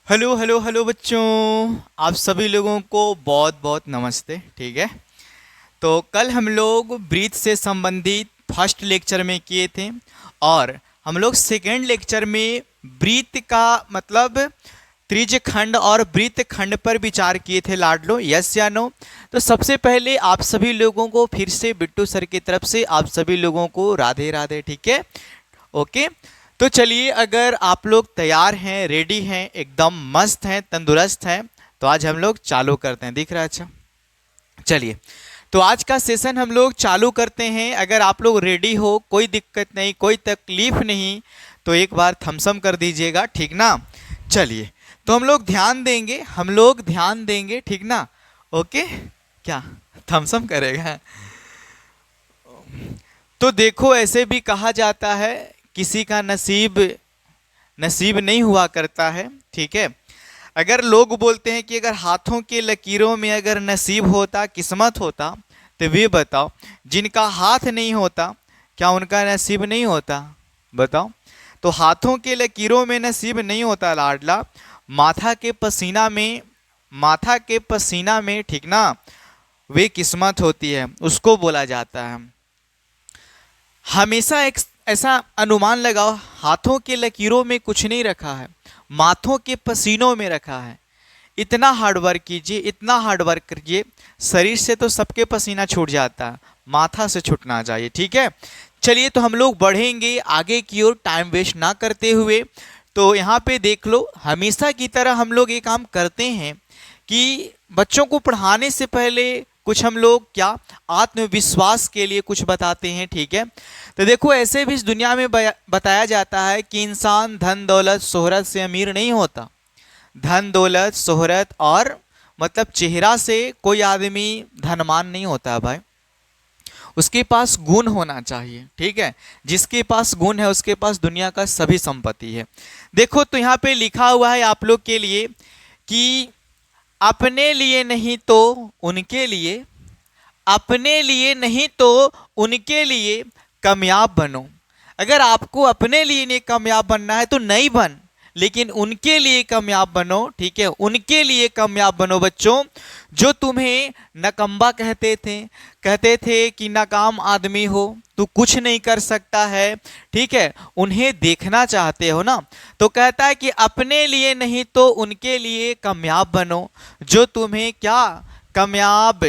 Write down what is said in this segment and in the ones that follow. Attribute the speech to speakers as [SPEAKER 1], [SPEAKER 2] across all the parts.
[SPEAKER 1] Hello hello hello बच्चों। आप सभी लोगों को बहुत बहुत नमस्ते। ठीक है, तो कल हम लोग ब्रीथ से संबंधित फर्स्ट लेक्चर में किए थे और हम लोग सेकेंड लेक्चर में ब्रीथ का मतलब त्रिज्य खंड और वृत्त खंड पर विचार किए थे। लाडलो, यस या नो? तो सबसे पहले आप सभी लोगों को फिर से बिट्टू सर की तरफ से आप सभी लोगों को राधे राधे। ठीक है, ओके। तो चलिए, अगर आप लोग तैयार हैं, रेडी हैं, एकदम मस्त हैं, तंदुरुस्त हैं, तो आज हम लोग चालू करते हैं। दिख रहा है? अच्छा, चलिए, तो आज का सेशन हम लोग चालू करते हैं। अगर आप लोग रेडी हो, कोई दिक्कत नहीं, कोई तकलीफ नहीं, तो एक बार थम्सअप कर दीजिएगा, ठीक ना? चलिए, तो हम लोग ध्यान देंगे, हम लोग ध्यान देंगे, ठीक ना? ओके, क्या थम्सअप करेगा? तो देखो, ऐसे भी कहा जाता है किसी का नसीब नसीब नहीं हुआ करता है। ठीक है, अगर लोग बोलते हैं कि अगर हाथों के लकीरों में अगर नसीब होता, किस्मत होता, तो वे बताओ, जिनका हाथ नहीं होता क्या उनका नसीब नहीं होता? बताओ। तो हाथों के लकीरों में नसीब नहीं होता लाडला, माथा के पसीना में, माथा के पसीना में, ठीक ना, वे किस्मत होती है, उसको बोला जाता है। हमेशा एक ऐसा अनुमान लगाओ, हाथों के लकीरों में कुछ नहीं रखा है, माथों के पसीनों में रखा है। इतना हार्ड वर्क कीजिए, इतना हार्ड वर्क करिए, शरीर से तो सबके पसीना छूट जाता है, माथा से छूटना चाहिए। ठीक है, चलिए, तो हम लोग बढ़ेंगे आगे की ओर, टाइम वेस्ट ना करते हुए। तो यहाँ पे देख लो, हमेशा की तरह हम लोग ये काम करते हैं कि बच्चों को पढ़ाने से पहले कुछ हम लोग क्या आत्मविश्वास के लिए कुछ बताते हैं। ठीक है, तो देखो, ऐसे भी इस दुनिया में बताया जाता है कि इंसान धन दौलत शोहरत से अमीर नहीं होता। धन दौलत शोहरत और मतलब चेहरा से कोई आदमी धनवान नहीं होता भाई, उसके पास गुण होना चाहिए। ठीक है, जिसके पास गुण है उसके पास दुनिया का सभी संपत्ति है। देखो, तो यहाँ पे लिखा हुआ है आप लोग के लिए कि अपने लिए नहीं तो उनके लिए, अपने लिए नहीं तो उनके लिए कामयाब बनो। अगर आपको अपने लिए नहीं कामयाब बनना है तो नहीं बन, लेकिन उनके लिए कामयाब बनो। ठीक है, उनके लिए कामयाब बनो बच्चों, जो तुम्हें नकम्बा कहते थे कि नाकाम आदमी हो, तू कुछ नहीं कर सकता है। ठीक है, उन्हें देखना चाहते हो ना, तो कहता है कि अपने लिए नहीं तो उनके लिए कामयाब बनो, जो तुम्हें क्या कामयाब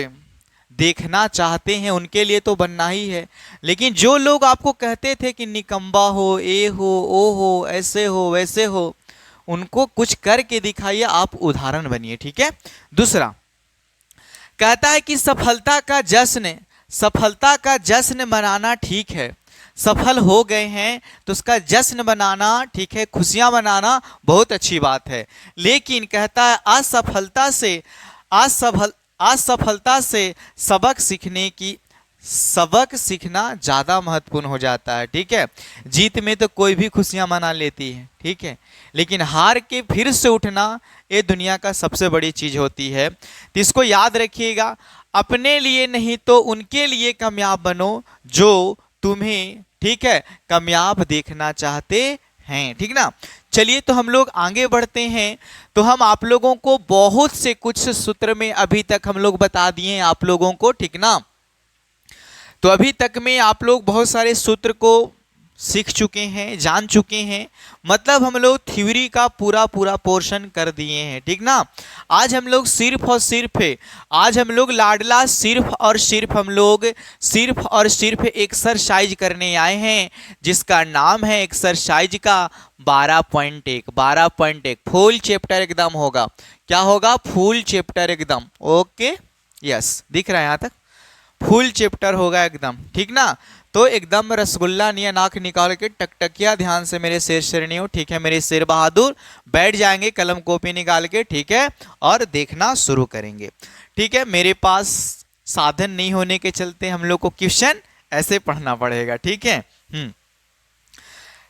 [SPEAKER 1] देखना चाहते हैं उनके लिए तो बनना ही है। लेकिन जो लोग आपको कहते थे कि निकम्बा हो, ए हो, ओ हो, ऐसे हो, वैसे हो, उनको कुछ करके दिखाइए, आप उदाहरण बनिए। ठीक है, दूसरा कहता है कि सफलता का जश्न मनाना ठीक है। सफल हो गए हैं तो उसका जश्न मनाना ठीक है, खुशियां मनाना बहुत अच्छी बात है। लेकिन कहता है असफल असफलता से सबक सीखना ज़्यादा महत्वपूर्ण हो जाता है। ठीक है, जीत में तो कोई भी खुशियां मना लेती है, ठीक है, लेकिन हार के फिर से उठना ये दुनिया का सबसे बड़ी चीज़ होती है। तो इसको याद रखिएगा, अपने लिए नहीं तो उनके लिए कामयाब बनो, जो तुम्हें ठीक है कामयाब देखना चाहते हैं। ठीक ना? चलिए, तो हम लोग आगे बढ़ते हैं। तो हम आप लोगों को बहुत से कुछ सूत्र में अभी तक हम लोग बता दिए हैं आप लोगों को, ठीक ना? तो अभी तक में आप लोग बहुत सारे सूत्र को सीख चुके हैं, जान चुके हैं, मतलब हम लोग थ्योरी का पूरा पूरा पोर्शन कर दिए हैं। ठीक ना? आज हम लोग सिर्फ और सिर्फ आज हम लोग लाडला सिर्फ और सिर्फ एक्सरसाइज करने आए हैं, जिसका नाम है एक्सरसाइज का 12.1 फुल चैप्टर एकदम होगा। क्या होगा? फुल चैप्टर एकदम। ओके, यस, दिख रहा है यहाँ तक? फुल चैप्टर होगा एकदम, ठीक ना? तो एकदम रसगुल्ला नियन आंख निकाल के टकटकिया ध्यान से मेरे शेर शेरनियों, ठीक है, मेरे शेर बहादुर, बैठ जाएंगे कलम कॉपी निकाल के, ठीक है, और देखना शुरू करेंगे। ठीक है, मेरे पास साधन नहीं होने के चलते हम लोग को क्वेश्चन ऐसे पढ़ना पड़ेगा। ठीक है,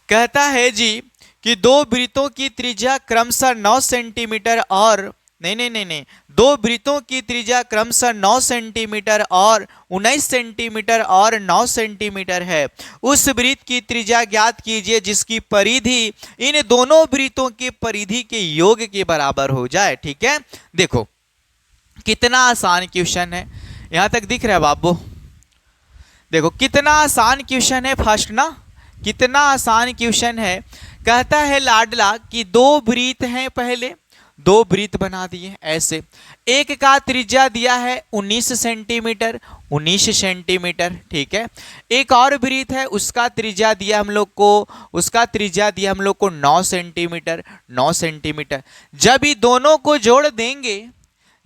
[SPEAKER 1] कहता है जी कि दो वृत्तों की त्रिज्या क्रमशः 9 सेंटीमीटर और नहीं नहीं नहीं नहीं, दो वृत्तों की त्रिज्या क्रमशः 9 सेंटीमीटर और 19 सेंटीमीटर और 9 सेंटीमीटर है। उस वृत्त की त्रिज्या ज्ञात कीजिए जिसकी परिधि इन दोनों वृत्तों की परिधि के योग के बराबर हो जाए। ठीक है, देखो कितना आसान क्वेश्चन है, यहां तक दिख रहा है बाबू? देखो कितना आसान क्वेश्चन है। फर्स्ट ना कितना आसान क्वेश्चन है। कहता है लाडला कि दो वृत्त हैं, पहले दो वृत्त बना दिए ऐसे, एक का त्रिज्या दिया है 19 सेंटीमीटर, 19 सेंटीमीटर। ठीक है, एक और वृत्त है उसका त्रिज्या दिया हम लोग को, उसका त्रिज्या दिया हम लोग को 9 सेंटीमीटर, 9 सेंटीमीटर। जब ये दोनों को जोड़ देंगे,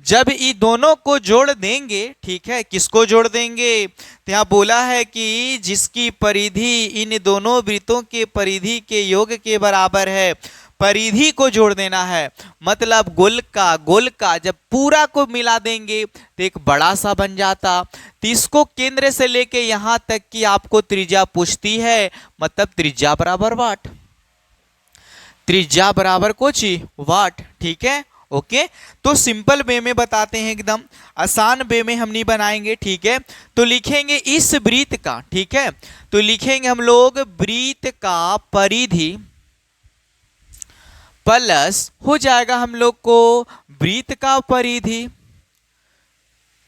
[SPEAKER 1] जब ये दोनों को जोड़ देंगे, ठीक है, किसको जोड़ देंगे? तो यहाँ बोला है कि जिसकी परिधि इन दोनों वृत्तों के परिधि के योग के बराबर है, परिधि को जोड़ देना है। मतलब गोल का जब पूरा को मिला देंगे तो एक बड़ा सा बन जाता। तो इसको केंद्र से लेके यहां तक कि आपको त्रिज्या पूछती है, मतलब त्रिज्या बराबर वाट, त्रिज्या बराबर कुछ वाट। ठीक है, ओके। तो सिंपल वे में बताते हैं, एकदम आसान वे में हम नहीं बनाएंगे। ठीक है, तो लिखेंगे इस वृत्त का, ठीक है, तो लिखेंगे हम लोग वृत्त का परिधि प्लस हो जाएगा हम लोग को वृत्त का परिधि,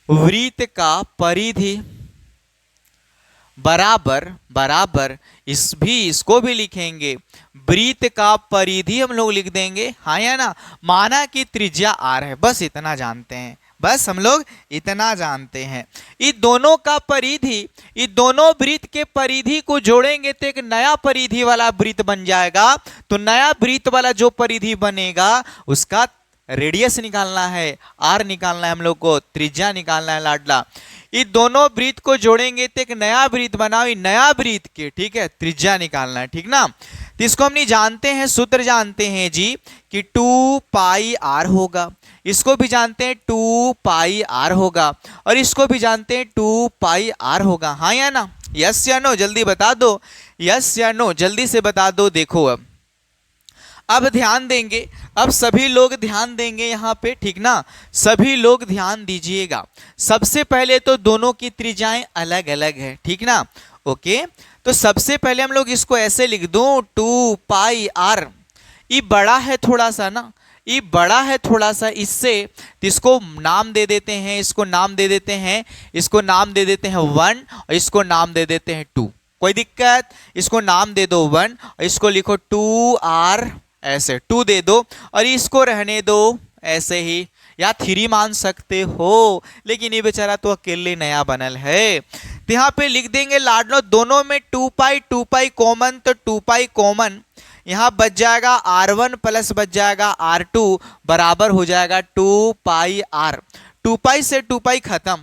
[SPEAKER 1] वृत्त का परिधि बराबर बराबर इसको भी लिखेंगे वृत्त का परिधि हम लोग लिख देंगे। हाँ या ना, माना कि त्रिज्या आर है, बस इतना जानते हैं, बस हम लोग इतना जानते हैं। ये दोनों का परिधि, ये दोनों वृत्त के परिधि को जोड़ेंगे तो एक नया परिधि वाला वृत्त बन जाएगा। तो नया वृत्त वाला जो परिधि बनेगा उसका रेडियस निकालना है, आर निकालना है हम लोग को, त्रिज्या निकालना है लाडला। ये दोनों वृत्त को जोड़ेंगे तो एक नया वृत्त बनाओ, ये नया वृत्त के, ठीक है, त्रिज्या निकालना है, ठीक ना। तो इसको हम नहीं जानते हैं, सूत्र जानते हैं जी कि 2 पाई आर होगा, इसको भी जानते हैं 2 पाई आर होगा, और इसको भी जानते हैं 2 पाई आर होगा। हाँ या ना, यस या नो, जल्दी बता दो, यस या नो, जल्दी से बता दो। देखो अब ध्यान देंगे, अब सभी लोग ध्यान देंगे यहाँ पे, ठीक ना, सभी लोग ध्यान दीजिएगा। सबसे पहले तो दोनों की त्रिज्याएं अलग अलग है, ठीक ना, ओके। तो सबसे पहले हम लोग इसको ऐसे लिख दूं 2 पाई आर, ये बड़ा है थोड़ा सा ना, ये बड़ा है थोड़ा सा इससे, तो इसको नाम दे देते हैं, इसको नाम दे देते हैं, इसको नाम दे देते हैं 1 और इसको नाम दे देते हैं 2। कोई दिक्कत? इसको नाम दे दो 1 और इसको लिखो 2r, ऐसे 2 दे दो, और इसको रहने दो ऐसे ही, या 3 मान सकते हो, लेकिन ये बेचारा तो अकेले नया बनल है। तो यहाँ पे लिख देंगे लाडलो, दोनों में 2 पाई कॉमन, तो 2 पाई कॉमन, यहाँ बच जाएगा R1 प्लस बच जाएगा R2 बराबर हो जाएगा 2 पाई आर। 2 पाई से 2 पाई खत्म,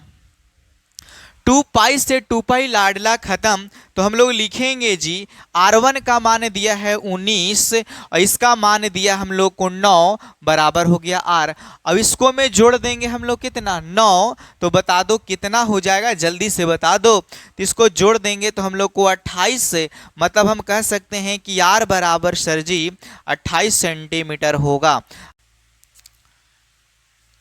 [SPEAKER 1] 2 पाई से 2 पाई लाडला खत्म। तो हम लोग लिखेंगे जी R1 का मान दिया है 19 और इसका मान दिया हम लोग को 9 बराबर हो गया R। अब इसको में जोड़ देंगे हम लोग कितना 9, तो बता दो कितना हो जाएगा, जल्दी से बता दो। तो इसको जोड़ देंगे तो हम लोग को 28 से, मतलब हम कह सकते हैं कि R बराबर सर जी 28 सेंटीमीटर होगा।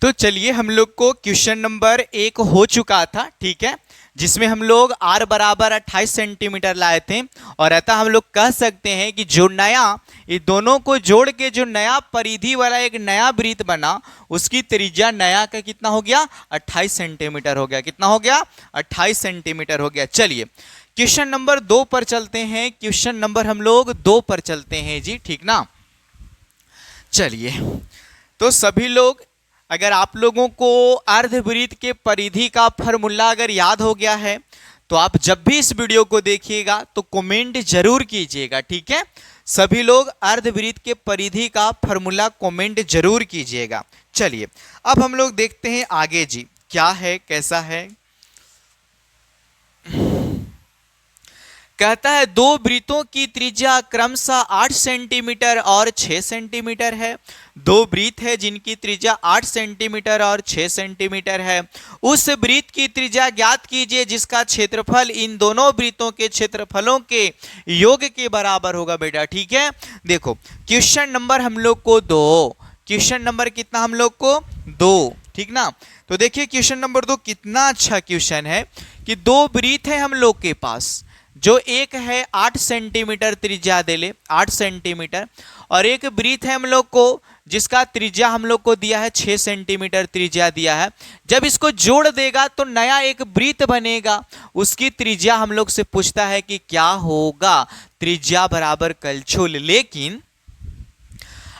[SPEAKER 1] तो चलिए हम लोग को क्वेश्चन नंबर 1 हो चुका था, ठीक है, जिसमें हम लोग R बराबर 28 सेंटीमीटर लाए थे। और अतः हम लोग कह सकते हैं कि जो नया, ये दोनों को जोड़ के जो नया परिधि वाला एक नया वृत्त बना, उसकी त्रिज्या नया का कितना हो गया 28 सेंटीमीटर हो गया। कितना हो गया 28 सेंटीमीटर हो गया। चलिए क्वेश्चन नंबर 2 पर चलते हैं, क्वेश्चन नंबर हम लोग 2 पर चलते हैं जी, ठीक ना। चलिए तो सभी लोग, अगर आप लोगों को अर्धवृत्त के परिधि का फॉर्मूला अगर याद हो गया है तो आप जब भी इस वीडियो को देखिएगा तो कमेंट जरूर कीजिएगा, ठीक है। सभी लोग अर्धवृत्त के परिधि का फॉर्मूला कमेंट जरूर कीजिएगा। चलिए अब हम लोग देखते हैं आगे जी, क्या है कैसा है। कहता है दो वृत्तों की त्रिज्या क्रमशः 8 सेंटीमीटर और 6 सेंटीमीटर है। दो वृत्त है जिनकी त्रिज्या 8 सेंटीमीटर और 6 सेंटीमीटर है। उस वृत्त की त्रिज्या ज्ञात कीजिए जिसका क्षेत्रफल इन दोनों वृत्तों के क्षेत्रफलों के योग के बराबर होगा बेटा, ठीक है। देखो क्वेश्चन नंबर हम लोग को 2, क्वेश्चन नंबर कितना हम लोग को 2, ठीक ना। तो देखिए क्वेश्चन नंबर 2 कितना अच्छा क्वेश्चन है कि दो वृत्त है हम लोग के पास, जो एक है 8 सेंटीमीटर त्रिज्या दे ले 8 सेंटीमीटर, और एक वृत्त है हम लोग को जिसका त्रिज्या हम लोग को दिया है 6 सेंटीमीटर त्रिज्या दिया है। जब इसको जोड़ देगा तो नया एक वृत्त बनेगा, उसकी त्रिज्या हम लोग से पूछता है कि क्या होगा, त्रिज्या बराबर कलछुल। लेकिन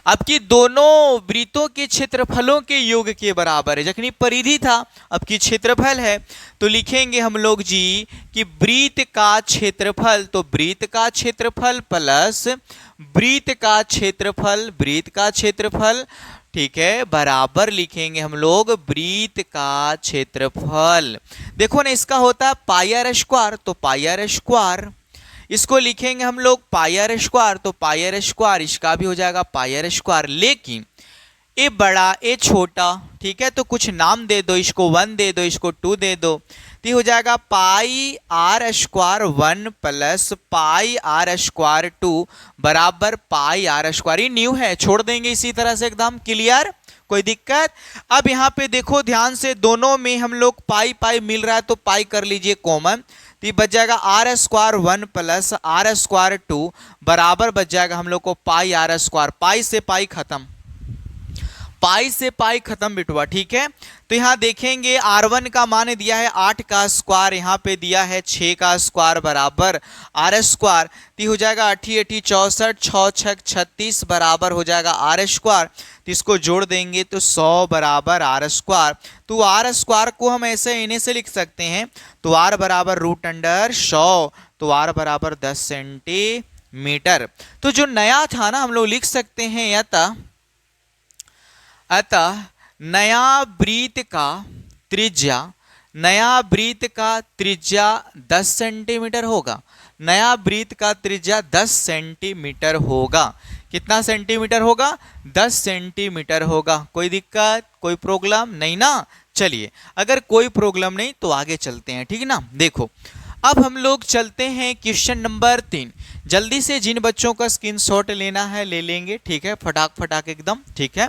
[SPEAKER 1] अब की दोनों वृत्तों के क्षेत्रफलों के योग के बराबर है। जखनी परिधि था, अब की क्षेत्रफल है, तो लिखेंगे हम लोग जी कि वृत्त का क्षेत्रफल, तो वृत्त का क्षेत्रफल प्लस वृत्त का क्षेत्रफल, वृत्त का क्षेत्रफल, ठीक है, बराबर लिखेंगे हम लोग वृत्त का क्षेत्रफल। देखो ना, इसका होता है पाई आर स्क्वायर, तो पाई आर स्क्वायर, इसको लिखेंगे हम लोग पाई आर स्क्वायर, तो पाई आर स्क्वायर, इसका भी हो जाएगा पाई आर स्क्वायर। लेकिन ए बड़ा ए छोटा, ठीक है, तो कुछ नाम दे दो, इसको 1 दे दो, इसको 2 दे दो, तो हो जाएगा pi r square 1 plus pi r square 2 बराबर पाई आर स्क्वायर। ये न्यू है, छोड़ देंगे इसी तरह से, एकदम क्लियर, कोई दिक्कत। अब यहाँ पे देखो ध्यान से, दोनों में हम लोग पाई पाई मिल रहा है, तो पाई कर लीजिए कॉमन, तो ये बच जाएगा r square 1 plus r square 2 बराबर बच जाएगा हम लोग को पाई आर स्क्वायर। पाई से पाई खत्म, पाई से पाई खत्म बिटवा, ठीक है। तो यहाँ देखेंगे R1 का मान दिया है 8 का स्क्वायर, यहाँ पे दिया है 6 का स्क्वायर बराबर आर स्क्वायर, तो हो जाएगा 8 8 64, 6 6 36 बराबर हो जाएगा आर स्क्वायर। तो इसको जोड़ देंगे तो 100 बराबर आर स्क्वायर। तो आर स्क्वायर को हम ऐसे इन्हें से लिख सकते हैं, तो आर बराबर √100, तो आर बराबर 10 सेंटीमीटर। तो जो नया था ना, हम लोग लिख सकते हैं अतः नया वृत्त का त्रिज्या, नया वृत्त का त्रिज्या 10 सेंटीमीटर होगा, नया वृत्त का त्रिज्या 10 सेंटीमीटर होगा। कितना सेंटीमीटर होगा? 10 सेंटीमीटर होगा। कोई दिक्कत, कोई प्रॉब्लम नहीं ना। चलिए, अगर कोई प्रॉब्लम नहीं तो आगे चलते हैं, ठीक है ना। देखो, अब हम लोग चलते हैं क्वेश्चन नंबर 3। जल्दी से जिन बच्चों का स्क्रीनशॉट लेना है ले लेंगे, ठीक है, फटाक फटाक एकदम, ठीक है।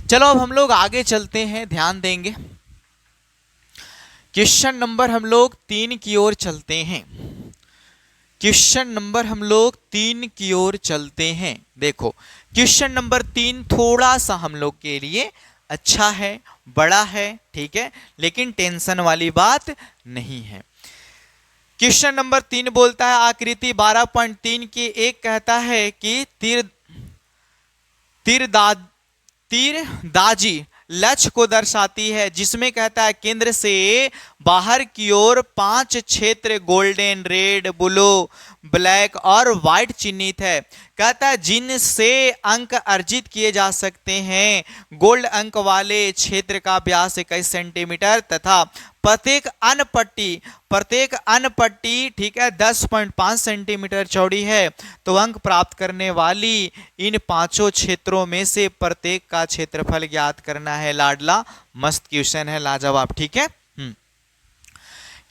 [SPEAKER 1] चलो अब हम लोग आगे चलते हैं, ध्यान देंगे। क्वेश्चन नंबर हम लोग 3 की ओर चलते हैं, क्वेश्चन नंबर हम लोग 3 की ओर चलते हैं। देखो, क्वेश्चन नंबर 3 थोड़ा सा हम लोग के लिए अच्छा है, बड़ा है, ठीक है, लेकिन टेंशन वाली बात नहीं है। क्वेश्चन नंबर 3 बोलता है आकृति 12.3 की एक कहता है कि तीरंदाजी लक्ष्य को दर्शाती है, जिसमें कहता है केंद्र से बाहर की ओर 5 क्षेत्र गोल्डन, रेड, ब्लू, ब्लैक और व्हाइट चिन्हित है। कहता है जिनसे अंक अर्जित किए जा सकते हैं। गोल्ड अंक वाले क्षेत्र का व्यास 21 सेंटीमीटर तथा प्रत्येक अन्य पट्टी, ठीक है, 10.5 सेंटीमीटर चौड़ी है। तो अंक प्राप्त करने वाली इन 5 क्षेत्रों में से प्रत्येक का क्षेत्रफल ज्ञात करना है। लाडला मस्त क्वेश्चन है, लाजवाब, ठीक है।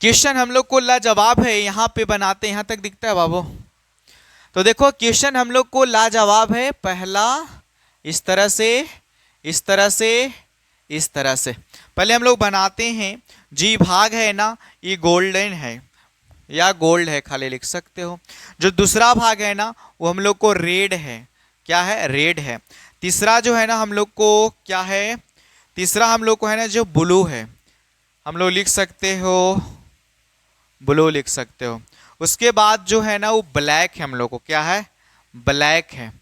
[SPEAKER 1] क्वेश्चन हम लोग को लाजवाब है, यहाँ पे बनाते हैं, यहाँ तक दिखता है बाबू। तो देखो क्वेश्चन हम लोग को लाजवाब है। पहला इस तरह से, इस तरह से, इस तरह से पहले हम लोग बनाते हैं। जी भाग है ना, ये गोल्डन है या गोल्ड है, खाली लिख सकते हो। जो दूसरा भाग है ना, वो हम लोग को रेड है, क्या है, रेड है। तीसरा जो है ना हम लोग को क्या है, तीसरा हम लोग को है ना जो ब्लू है, हम लोग लिख सकते हो, ब्लू लिख सकते हो। उसके बाद जो है ना वो ब्लैक है, हम लोग को क्या है, ब्लैक है।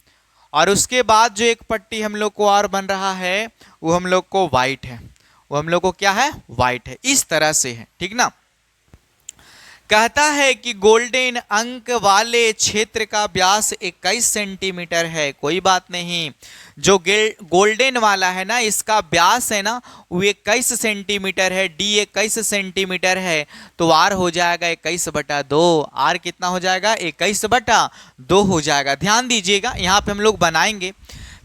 [SPEAKER 1] और उसके बाद जो एक पट्टी हम लोग को और बन रहा है वो हम लोग को व्हाइट है, वो हम लोग को क्या है, व्हाइट है। इस तरह से है, ठीक ना। कहता है कि गोल्डन अंक वाले क्षेत्र का व्यास 21 सेंटीमीटर है। कोई बात नहीं, जो गोल्डन वाला है ना, इसका व्यास है ना वो 21 सेंटीमीटर है, डी 21 सेंटीमीटर है। तो आर हो जाएगा 21/2। आर कितना हो जाएगा, 21/2 हो जाएगा। ध्यान दीजिएगा, यहाँ पे हम लोग बनाएंगे।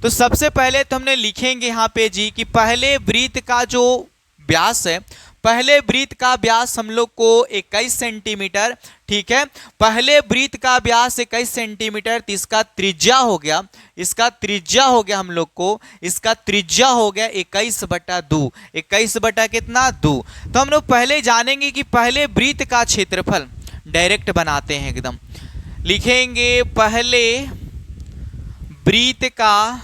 [SPEAKER 1] तो सबसे पहले तो हमने लिखेंगे यहाँ पे जी कि पहले वृत्त का जो व्यास है, पहले वृत्त का व्यास हम लोग को 21 सेंटीमीटर, ठीक है। पहले वृत्त का व्यास 21 सेंटीमीटर, तो इसका त्रिज्या हो गया, इसका त्रिज्या हो गया हम लोग को, इसका त्रिज्या हो गया 21/2। 21 बटा कितना 2। तो हम लोग पहले जानेंगे कि पहले वृत्त का क्षेत्रफल, डायरेक्ट बनाते हैं एकदम, लिखेंगे पहले वृत्त का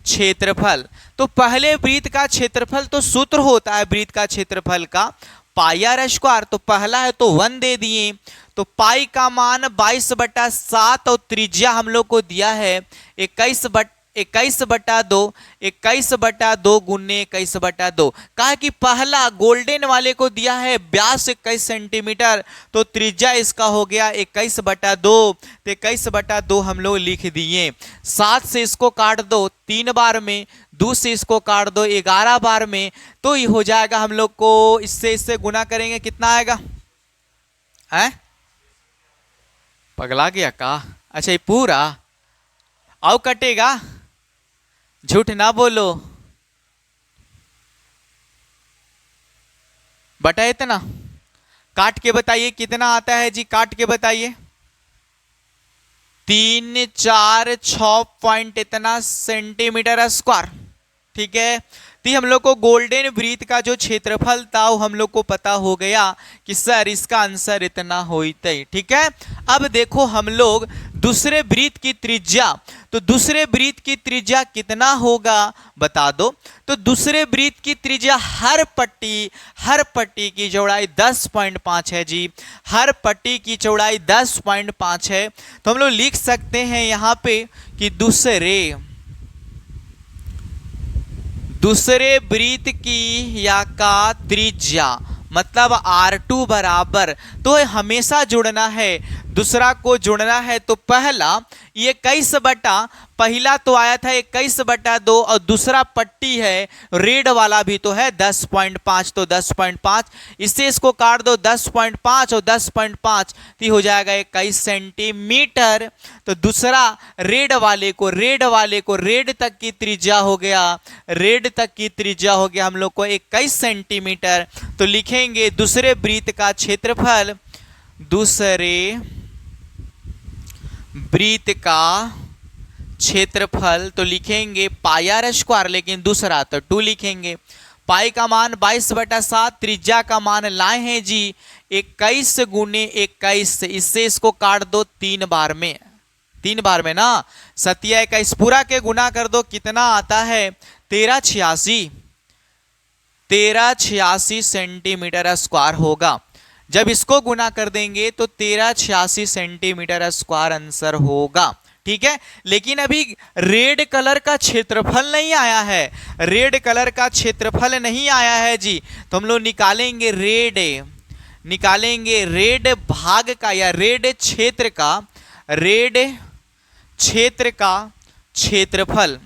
[SPEAKER 1] क्षेत्रफल। तो पहले वृत्त का क्षेत्रफल तो सूत्र होता है वृत्त का क्षेत्रफल का पाई आर स्क्वायर। तो पहला है तो 1 दे दिए, तो पाई का मान 22/7 और त्रिज्या हम लोग को दिया है 21/2, 21/2 गुने 21/2। कहा कि पहला गोल्डन वाले को दिया है व्यास 21 सेंटीमीटर, तो त्रिज्या इसका हो गया 21/2, तो 21/2 हम लोग लिख दिए। 7 से इसको काट दो 3 बार में, 2 से इसको काट दो 11 बार में, तो ये हो जाएगा हम लोग को, इससे गुना करेंगे कितना आएगा है? पगला गया का? अच्छा ये पूरा आओ कटेगा, झूठ ना बोलो, बटा इतना काट के बताइए कितना आता है जी, काट के बताइए। 3, 4, 6 पॉइंट इतना सेंटीमीटर स्क्वायर, ठीक है। तो हम लोग को गोल्डन वृत्त का जो क्षेत्रफल था वो हम लोग को पता हो गया कि सर इसका आंसर इतना होता ही, ठीक है। अब देखो हम लोग दूसरे वृत्त की त्रिज्या, तो दूसरे वृत्त की त्रिज्या कितना होगा बता दो। तो दूसरे वृत्त की त्रिज्या हर पट्टी की चौड़ाई 10.5 है जी, हर पट्टी की चौड़ाई 10.5 है। तो हम लोग लिख सकते हैं यहां पे कि दूसरे वृत्त की या का त्रिज्या मतलब R2 बराबर, तो हमेशा जुड़ना है, दूसरा को जुड़ना है। तो पहला ये 21/पहला तो आया था 21/2 और दूसरा पट्टी है रेड वाला भी तो है 10.5, तो 10.5 इससे इसको काट दो 10.5 और 10.5 तो हो जाएगा 21 सेंटीमीटर। तो दूसरा रेड वाले को रेड तक की त्रिज्या हो गया, रेड तक की त्रिज्या हो गया हम लोग को 21 सेंटीमीटर। तो लिखेंगे दूसरे वृत्त का क्षेत्रफल, दूसरे वृत्त का क्षेत्रफल, तो लिखेंगे पाई आर स्क्वायर, लेकिन दूसरा तो 2 लिखेंगे। पाई का मान 22/7, त्रिज्या का मान लाए हैं जी 21 गुने 21, इससे इसको काट दो 3 बार में ना, 7×21 पूरा के गुना कर दो कितना आता है 1386 सेंटीमीटर स्क्वायर होगा। जब इसको गुना कर देंगे तो 1386 सेंटीमीटर स्क्वायर आंसर होगा, ठीक है। लेकिन अभी रेड कलर का क्षेत्रफल नहीं आया है, रेड कलर का क्षेत्रफल नहीं आया है जी। तो हम लोग निकालेंगे रेड भाग का या रेड क्षेत्र का क्षेत्रफल।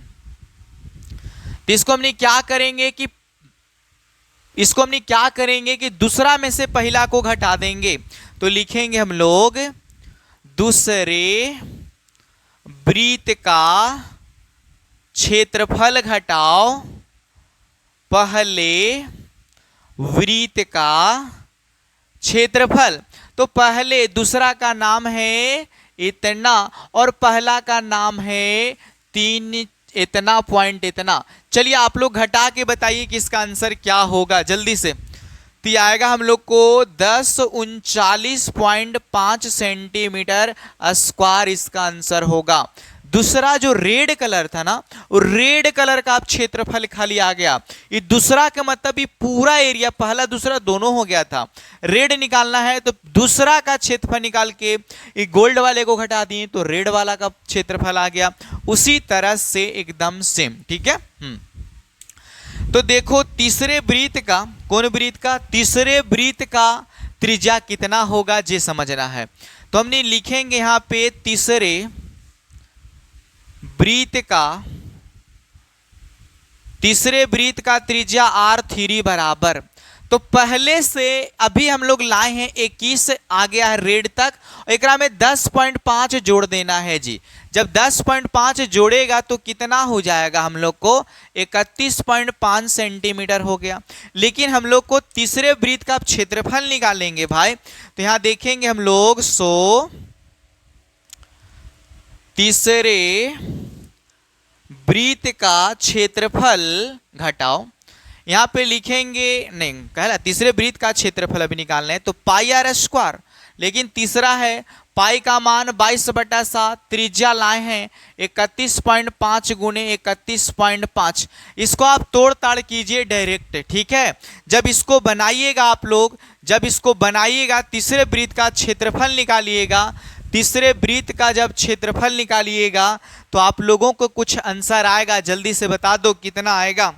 [SPEAKER 1] तो इसको हमने क्या करेंगे कि दूसरा में से पहला को घटा देंगे। तो लिखेंगे हम लोग दूसरे वृत्त का क्षेत्रफल घटाओ पहले वृत्त का क्षेत्रफल। तो पहले दूसरा का नाम है इतना और पहला का नाम है 3 इतना पॉइंट इतना। चलिए आप लोग घटा के बताइए कि इसका आंसर क्या होगा जल्दी से। तो आएगा हम लोग को 1039.5 सेंटीमीटर स्क्वायर इसका आंसर होगा। दूसरा जो रेड कलर था ना, वो रेड कलर का अब क्षेत्रफल खाली आ गया। ये दूसरा का मतलब ये पूरा एरिया, पहला दूसरा दोनों हो गया था, रेड निकालना है तो दूसरा का क्षेत्रफल निकाल के ये गोल्ड वाले को घटा दिए तो रेड वाला का क्षेत्रफल आ गया। उसी तरह से एकदम सेम, ठीक है। तो देखो तीसरे वृत्त का, कौन वृत्त का? तीसरे वृत्त का त्रिज्या कितना होगा ये समझना है। तो हमने लिखेंगे यहां पे तीसरे वृत्त का त्रिज्या R3 बराबर। तो पहले से अभी हम लोग लाए हैं 21 आ गया है रेड तक, एकरा में 10.5 जोड़ देना है जी। जब 10.5 जोड़ेगा तो कितना हो जाएगा हम लोग को 31.5 सेंटीमीटर हो गया। लेकिन हम लोग को तीसरे वृत्त का क्षेत्रफल निकालेंगे भाई, तो यहां देखेंगे हम लोग तीसरे वृत्त का क्षेत्रफल घटाओ, यहां पे लिखेंगे नहीं कहला तीसरे वृत्त का क्षेत्रफल अभी निकालना है तो पाई आर स्क्वायर, लेकिन तीसरा है पाई का मान 22/7, त्रिज्या लाए हैं 31.5 गुने 31.5। इसको आप तोड़ ताड़ कीजिए डायरेक्ट, ठीक है। जब इसको बनाइएगा आप लोग, जब इसको बनाइएगा तीसरे वृत्त का क्षेत्रफल निकालिएगा, तीसरे वृत्त का जब क्षेत्रफल निकालिएगा तो आप लोगों को कुछ आंसर आएगा, जल्दी से बता दो कितना आएगा।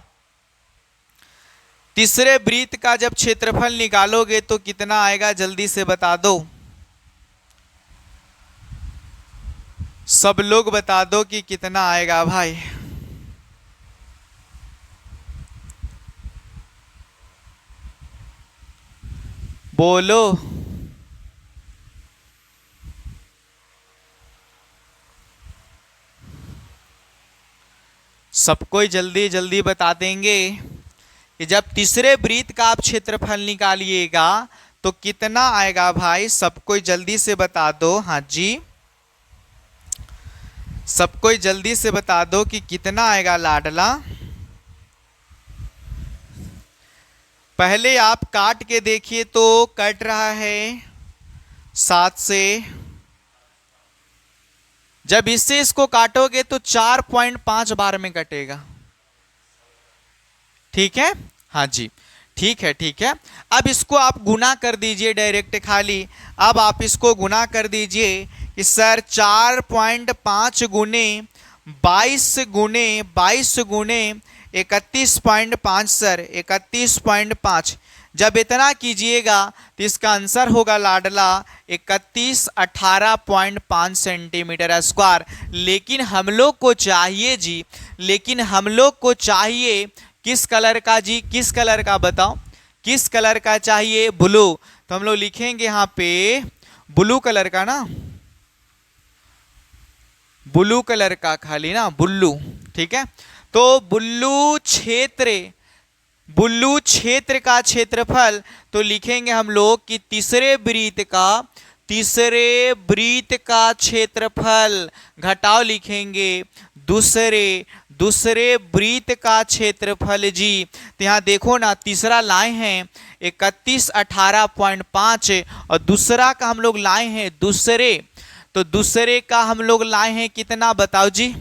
[SPEAKER 1] तीसरे वृत्त का जब क्षेत्रफल निकालोगे तो कितना आएगा, जल्दी से बता दो। सब लोग बता दो कि कितना आएगा भाई। बोलो। सब कोई जल्दी जल्दी बता देंगे कि जब तीसरे वृत्त का आप क्षेत्रफल निकालिएगा तो कितना आएगा भाई। सब कोई जल्दी से बता दो। हाँ जी, सब कोई जल्दी से बता दो कि कितना आएगा लाडला। पहले आप काट के देखिए तो कट रहा है 7 से, जब इससे इसको काटोगे तो 4.5 बार में कटेगा, ठीक है। हाँ जी ठीक है ठीक है। अब इसको आप गुना कर दीजिए डायरेक्ट खाली। अब आप इसको गुना कर दीजिए कि सर 4.5 गुने 22 गुने 31.5 सर 31.5। जब इतना कीजिएगा तो इसका आंसर होगा लाडला 3118.5 सेंटीमीटर स्क्वायर। लेकिन हम लोग को चाहिए जी, लेकिन हम लोग को चाहिए किस कलर का जी, किस कलर का बताओ, किस कलर का चाहिए? ब्लू। तो हम लोग लिखेंगे यहाँ पे ब्लू कलर का ना, ब्लू कलर का खाली ना, बुल्लू, ठीक है। तो बुल्लू क्षेत्र का क्षेत्रफल तो लिखेंगे हम लोग कि तीसरे वृत्त का क्षेत्रफल घटाओ लिखेंगे दूसरे वृत्त का क्षेत्रफल जी। तो यहाँ देखो ना, तीसरा लाए हैं 3118.5 और दूसरा का हम लोग लाए हैं दूसरे का हम लोग लाए हैं कितना बताओ जी।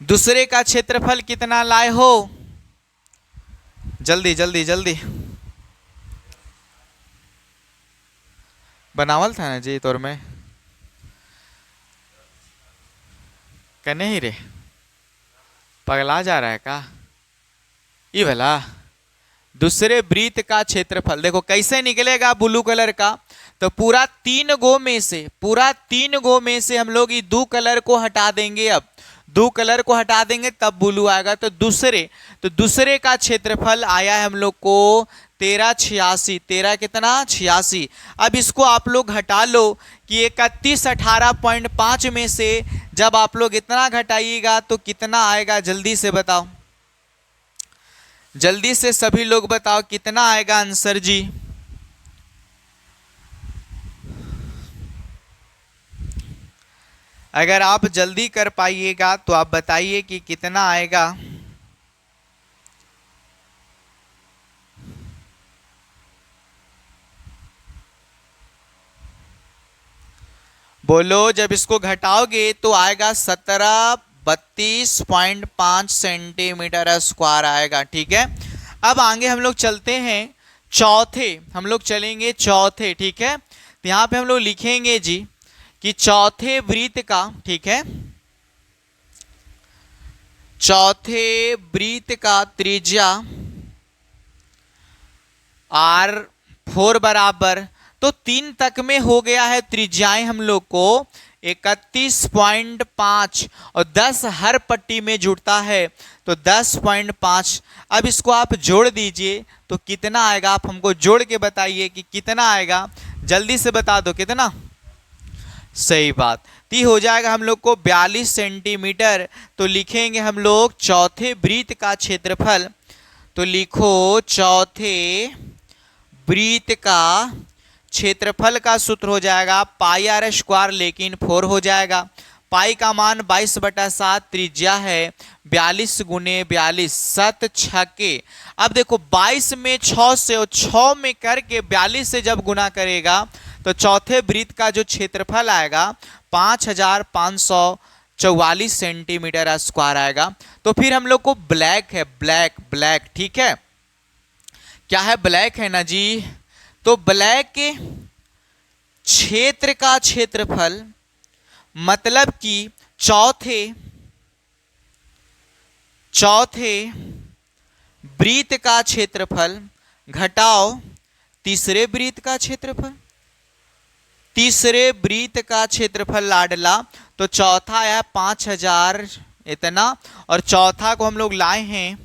[SPEAKER 1] दूसरे का क्षेत्रफल कितना लाए हो? जल्दी जल्दी जल्दी बनावल था ना जी तोर में कने ही रे पगला जा रहा है का ये वाला। दूसरे वृत्त का क्षेत्रफल देखो कैसे निकलेगा ब्लू कलर का। तो पूरा 3 गो में से हम लोग ये 2 कलर को हटा देंगे। अब 2 कलर को हटा देंगे तब ब्लू आएगा। तो दूसरे का क्षेत्रफल आया है हम लोग को 1386। 13 कितना 86। अब इसको आप लोग घटा लो कि 3118.5 में से जब आप लोग इतना घटाइएगा तो कितना आएगा, जल्दी से बताओ, जल्दी से सभी लोग बताओ कितना आएगा आंसर जी। अगर आप जल्दी कर पाइएगा तो आप बताइए कि कितना आएगा। बोलो। जब इसको घटाओगे तो आएगा 1732.5 सेंटीमीटर स्क्वायर आएगा, ठीक है। अब आगे हम लोग चलते हैं हम लोग चलेंगे चौथे, ठीक है। तो यहाँ पे हम लोग लिखेंगे जी कि चौथे वृत्त का, ठीक है, चौथे वृत्त का त्रिज्या R4 बराबर, तो 3 तक में हो गया है त्रिज्याएं हम लोग को 31.5 और 10 हर पट्टी में जुड़ता है तो 10.5। अब इसको आप जोड़ दीजिए तो कितना आएगा, आप हमको जोड़ के बताइए कि कितना आएगा, जल्दी से बता दो कितना। सही बात, तो हो जाएगा हम लोग को 42 सेंटीमीटर। तो लिखेंगे हम लोग चौथे वृत्त का क्षेत्रफल, तो लिखो चौथे वृत्त का क्षेत्रफल का सूत्र हो जाएगा पाई आर स्क्वायर, लेकिन 4 हो जाएगा। पाई का मान 22/7, त्रिज्या है 42 गुने 42, 7 छक्के। अब देखो 22 में 6 से और 6 में करके 42 से जब गुना करेगा तो चौथे वृत्त का जो क्षेत्रफल आएगा 5544 सेंटीमीटर स्क्वायर आएगा। तो फिर हम लोग को ब्लैक है, ब्लैक ब्लैक, ठीक है, क्या है, ब्लैक है ना जी। तो ब्लैक के क्षेत्र का क्षेत्रफल मतलब कि चौथे वृत्त का क्षेत्रफल घटाओ तीसरे वृत्त का क्षेत्रफल, तीसरे वृत्त का क्षेत्रफल लाडला, तो चौथा है 5000 इतना, और चौथा को हम लोग लाए हैं,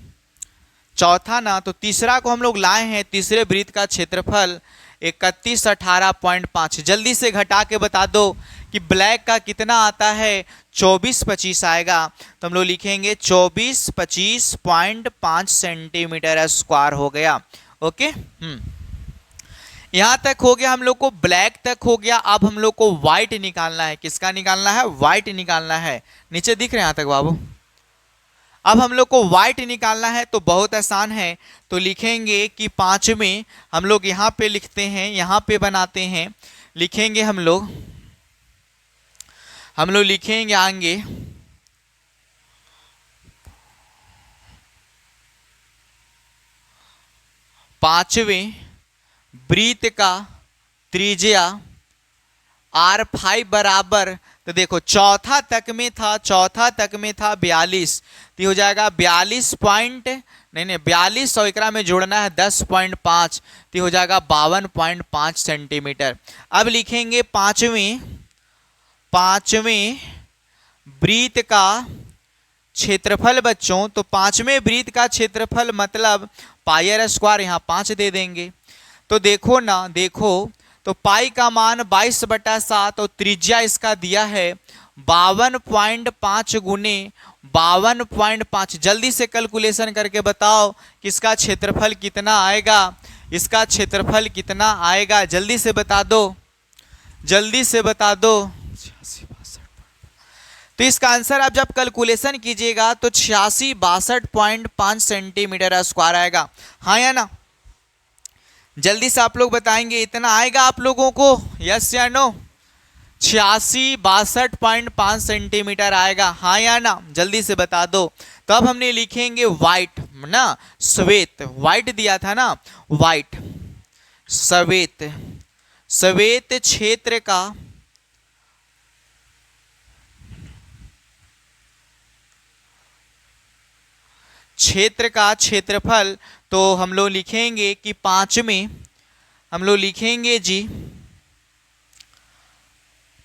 [SPEAKER 1] चौथा ना, तो तीसरा को हम लोग लाए हैं तीसरे वृत्त का क्षेत्रफल 3118.5। जल्दी से घटा के बता दो कि ब्लैक का कितना आता है, 2425 आएगा। तो हम लोग लिखेंगे 2425.5 सेंटीमीटर स्क्वायर हो गया। ओके, यहां तक हो गया, हम लोग को ब्लैक तक हो गया। अब हम लोग को व्हाइट निकालना है। किसका निकालना है, व्हाइट निकालना है। नीचे दिख रहे हैं यहां तक बाबू। अब हम लोग को व्हाइट निकालना है तो बहुत आसान है, तो लिखेंगे कि 5 में हम लोग यहाँ पे लिखते हैं, यहाँ पे बनाते हैं, लिखेंगे हम लोग लिखेंगे आगे 5वें वृत्त का त्रिज्या R5 बराबर, तो देखो चौथा तक में था 42, तो हो जाएगा 42 और एकरा में जोड़ना है 10.5, तो हो जाएगा 52.5 सेंटीमीटर। अब लिखेंगे पांचवें वृत्त का क्षेत्रफल बच्चों, तो पांचवें वृत्त का क्षेत्रफल मतलब पाई आर स्क्वायर, यहाँ 5 दे देंगे। तो देखो ना, देखो तो पाई का मान 22/7 और त्रिज्या इसका दिया है 52.5 गुने 52.5। जल्दी से कैलकुलेशन करके बताओ कि इसका क्षेत्रफल कितना आएगा, इसका क्षेत्रफल कितना आएगा, जल्दी से बता दो, जल्दी से बता दो। तो इसका आंसर आप जब कैलकुलेशन कीजिएगा तो 8662.5 सेंटीमीटर स्क्वायर आएगा, हाँ या ना। जल्दी से आप लोग बताएंगे इतना आएगा आप लोगों को, यस या नो। 8662.5 सेंटीमीटर आएगा, हाँ या ना, जल्दी से बता दो। तो अब हमने लिखेंगे व्हाइट ना, श्वेत, व्हाइट दिया था ना, व्हाइट श्वेत क्षेत्र का क्षेत्रफल, तो हम लोग लिखेंगे कि 5 में हम लोग लिखेंगे जी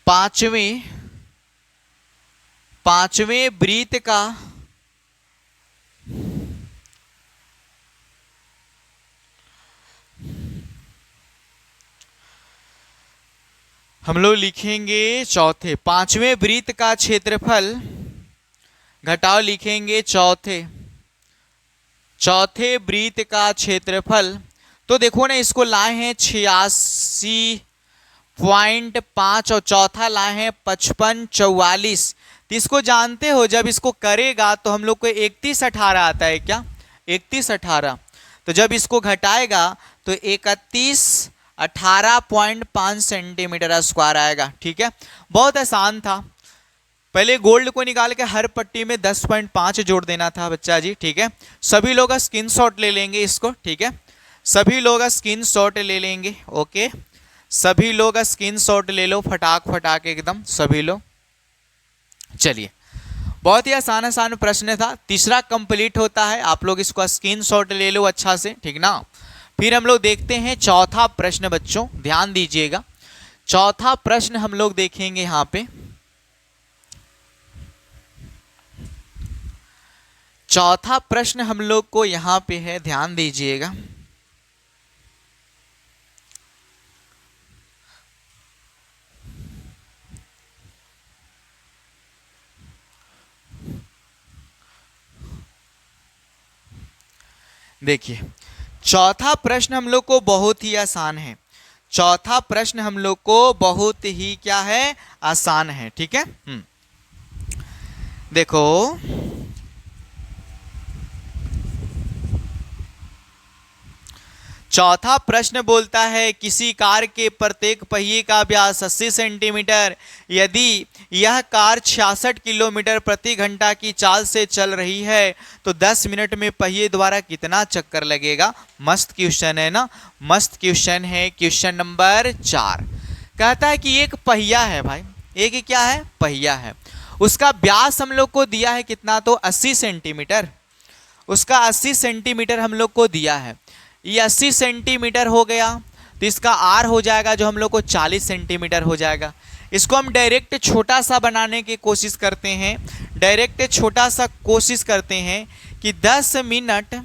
[SPEAKER 1] 5वें वृत्त का हम लोग लिखेंगे चौथे, 5वें वृत्त का क्षेत्रफल घटाओ लिखेंगे चौथे वृत्त का क्षेत्रफल। तो देखो ना, इसको लाए हैं 86.5 और चौथा लाए हैं 5544। तो इसको जानते हो, जब इसको करेगा तो हम लोग को 3118 आता है क्या, 3118। तो जब इसको घटाएगा तो 3118.5 सेंटीमीटर स्क्वायर आएगा, ठीक है। बहुत आसान था, पहले गोल्ड को निकाल के हर पट्टी में 10.5 जोड़ देना था बच्चा जी, ठीक है। सभी लोग स्क्रीनशॉट ले लेंगे इसको, ठीक है, सभी लोग स्क्रीनशॉट ले लेंगे। ओके, सभी लोग स्क्रीनशॉट ले लो, फटाक एकदम सभी लोग। चलिए, बहुत ही आसान प्रश्न था, तीसरा कंप्लीट होता है, आप लोग इसको स्क्रीनशॉट ले लो अच्छा से, ठीक ना। फिर हम लोग देखते हैं चौथा प्रश्न बच्चों, ध्यान दीजिएगा। चौथा प्रश्न हम लोग देखेंगे यहाँ पे, चौथा प्रश्न हम लोग को यहां पे है, ध्यान दीजिएगा। देखिए, चौथा प्रश्न हम लोग को बहुत ही आसान है। चौथा प्रश्न हम लोग को बहुत ही क्या है, आसान है। ठीक है, देखो, चौथा प्रश्न बोलता है किसी कार के प्रत्येक पहिए का व्यास 80 सेंटीमीटर, यदि यह कार 66 किलोमीटर प्रति घंटा की चाल से चल रही है तो 10 मिनट में पहिए द्वारा कितना चक्कर लगेगा। मस्त क्वेश्चन है ना, मस्त क्वेश्चन है। क्वेश्चन नंबर 4 कहता है कि एक पहिया है भाई, एक क्या है, पहिया है। उसका व्यास हम लोग को दिया है कितना, तो 80 सेंटीमीटर। उसका 80 सेंटीमीटर हम लोग को दिया है। ये 80 सेंटीमीटर हो गया, तो इसका आर हो जाएगा जो हम लोग को 40 सेंटीमीटर हो जाएगा। इसको हम डायरेक्ट छोटा सा बनाने की कोशिश करते हैं। डायरेक्ट छोटा सा कोशिश करते हैं कि 10 मिनट,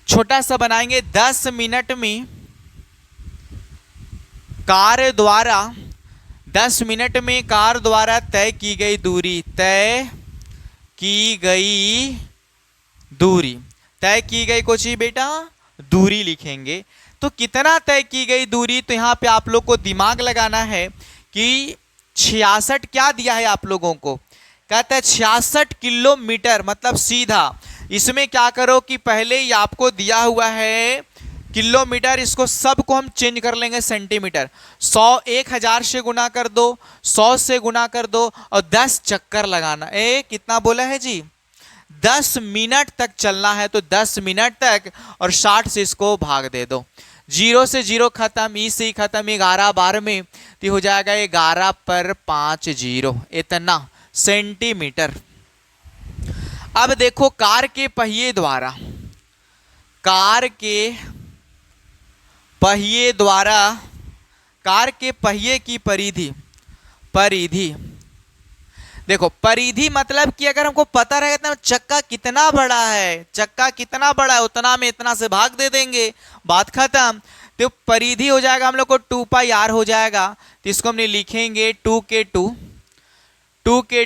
[SPEAKER 1] छोटा सा बनाएंगे। 10 मिनट में कार द्वारा, 10 मिनट में कार द्वारा तय की गई दूरी, तय की गई दूरी, तय की गई कुछ ही बेटा दूरी लिखेंगे। तो कितना तय की गई दूरी, तो यहां पे आप लोग को दिमाग लगाना है कि 66 क्या दिया है आप लोगों को, कहता है 66 किलोमीटर, मतलब सीधा। इसमें क्या करो कि पहले ही आपको दिया हुआ है किलोमीटर, इसको सबको हम चेंज कर लेंगे सेंटीमीटर। 100 1000 से गुना कर दो, 100 से गुना कर दो और 10 चक्कर लगाना। कितना बोला है जी, 10 मिनट तक चलना है, तो 10 मिनट तक, और 60 से इसको भाग दे दो। 0 से 0 खत्म, ई से ही खत्म, 11 बार में तो हो जाएगा 11 पर 5 0, इतना सेंटीमीटर। अब देखो कार के पहिए द्वारा, कार के पहिए द्वारा, कार के पहिए की परिधि, परिधि देखो परिधि मतलब कि अगर हमको पता रहेगा तो चक्का कितना बड़ा है, चक्का कितना बड़ा है उतना में इतना से भाग दे देंगे, बात खत्म। तो परिधि हो जाएगा हम लोग को 2 पाई आर हो जाएगा, तो इसको हमने लिखेंगे 2 के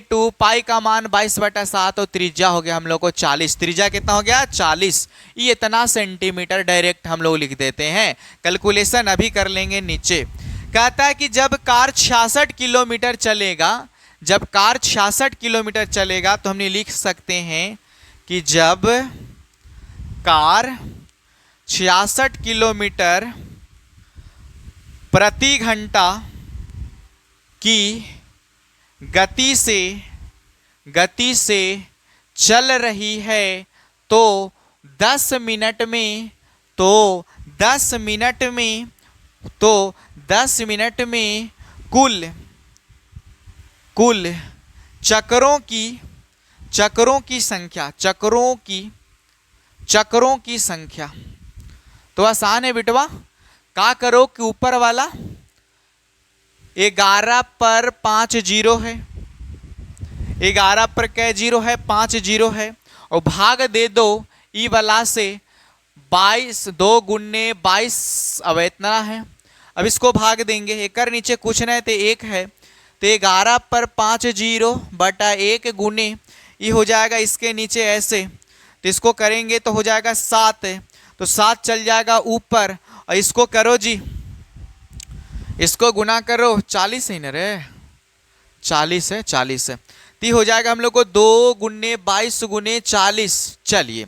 [SPEAKER 1] 2 पाई का मान 22/7 और त्रिज्या हो गया हम लोग को 40। त्रिज्या कितना हो गया 40, ये इतना सेंटीमीटर डायरेक्ट हम लोग लिख देते हैं। कैलकुलेशन अभी कर लेंगे नीचे। कहता है कि जब कार 66 किलोमीटर चलेगा, जब कार 66 किलोमीटर चलेगा तो हमने लिख सकते हैं कि जब कार 66 किलोमीटर प्रति घंटा की गति से चल रही है तो 10 मिनट में, तो 10 मिनट में, तो 10 मिनट में कुल चक्रों की संख्या, चक्रों की संख्या। तो आसान है बेटवा, क्या करो कि ऊपर वाला 11 पर 5 0 है, 11 पर क्या 0 है, 5 0 है, और भाग दे दो ई वाला से 22, 2 गुने 22, अब इतना है। अब इसको भाग देंगे, एक नीचे कुछ नहीं तो 1 है, तो 11 पर 5 0 बटा 1 गुने ये हो जाएगा इसके नीचे ऐसे, तो इसको करेंगे तो हो जाएगा 7, तो 7 चल जाएगा ऊपर, और इसको करो जी, इसको गुना करो 40 है ना रे, 40 है, 40 है, तो हो जाएगा हम लोग को 2 गुने 22 गुने 40। चलिए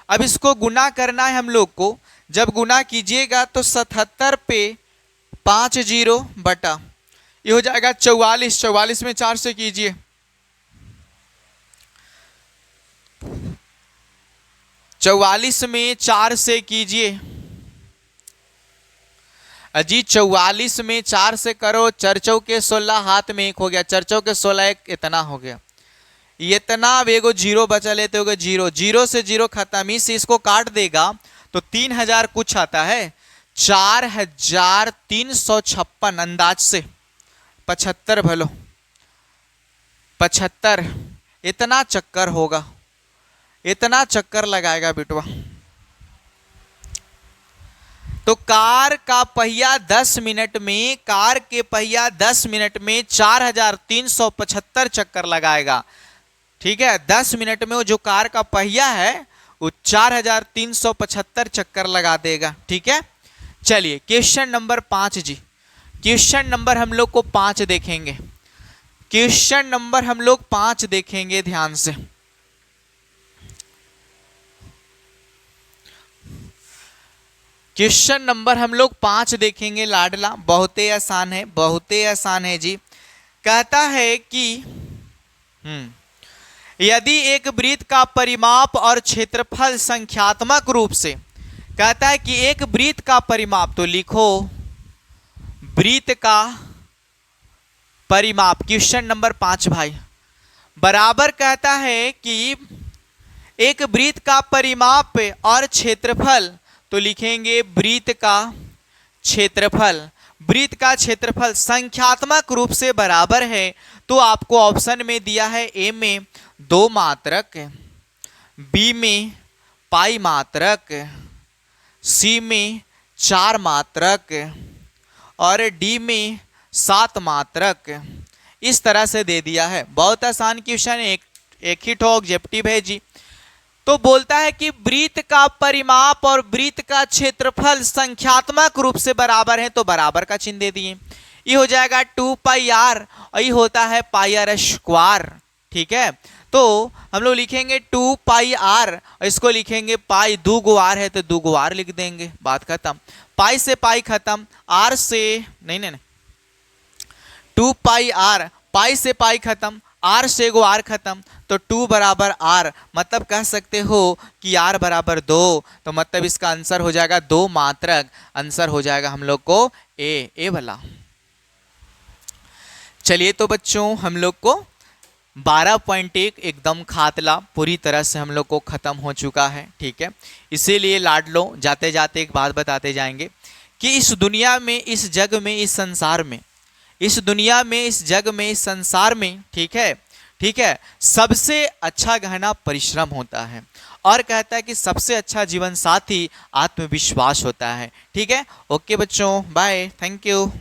[SPEAKER 1] अब इसको गुना करना है हम लोग को, जब गुना कीजिएगा तो 77 पे 5 0 बटा ये हो जाएगा 44, 44 में 4 से कीजिए, 44 में 4 से कीजिए अजी, 44 में 4 से करो, 4 चौके 16, हाथ में 1 हो गया, 4 चौके 16, 1 इतना हो गया, इतना एगो 0 बचा लेते हो 0, 0 से 0 खत्म, इस इसको काट देगा तो 3000 कुछ आता है, 4356 अंदाज से 75 भलो 75 इतना चक्कर होगा, इतना चक्कर लगाएगा बेटवा। तो कार का पहिया 10 मिनट में, कार के पहिया 10 मिनट में 4375 चक्कर लगाएगा। ठीक है, 10 मिनट में वो जो कार का पहिया है वो 4375 चक्कर लगा देगा। ठीक है, चलिए क्वेश्चन नंबर 5 जी। क्वेश्चन नंबर हम लोग को 5 देखेंगे। क्वेश्चन नंबर हम लोग 5 देखेंगे ध्यान से। क्वेश्चन नंबर हम लोग 5 देखेंगे लाडला, बहुत ही आसान है, बहुत ही आसान है जी। कहता है कि यदि एक वृत्त का परिमाप और क्षेत्रफल संख्यात्मक रूप से, कहता है कि एक वृत्त का परिमाप, तो लिखो वृत्त का परिमाप, क्वेश्चन नंबर 5 भाई, बराबर कहता है कि एक वृत्त का परिमाप और क्षेत्रफल, तो लिखेंगे वृत्त का क्षेत्रफल, वृत्त का क्षेत्रफल संख्यात्मक रूप से बराबर है। तो आपको ऑप्शन में दिया है ए में 2 मात्रक, बी में पाई मात्रक, सी में 4 मात्रक और डी में 7 मात्रक। इस तरह से दे दिया है। बहुत आसान क्वेश्चन, एक ही ठो ऑब्जेक्टिव है जी। तो बोलता है कि वृत्त का परिमाप और वृत्त का क्षेत्रफल संख्यात्मक रूप से बराबर है, तो बराबर का चिन्ह दे दिए। ये हो जाएगा 2 पाई आर और ये होता है पाई आर स्क्वायर। ठीक है, तो हम लोग लिखेंगे 2 पाई आर, इसको लिखेंगे पाई, 2 गो आर है तो 2 गो आर लिख देंगे, बात खत्म। पाई से पाई खत्म, आर से नहीं 2 पाई आर, पाई से पाई खत्म, आर से गो आर खत्म, तो 2 बराबर आर, मतलब कह सकते हो कि आर बराबर 2, तो मतलब इसका आंसर हो जाएगा 2 मात्रक। आंसर हो जाएगा हम लोग को ए वाला। चलिए तो बच्चों हम लोग को 12.1 एकदम खातला पूरी तरह से हम लोग को खत्म हो चुका है। ठीक है, इसीलिए लाडलो जाते जाते एक बात बताते जाएंगे कि इस दुनिया में, इस जग में, इस संसार में, इस दुनिया में, इस जग में, इस संसार में, ठीक है, सबसे अच्छा गहना परिश्रम होता है। और कहता है कि सबसे अच्छा जीवन साथी आत्मविश्वास होता है। ठीक है, ओके बच्चों, बाय, थैंक यू।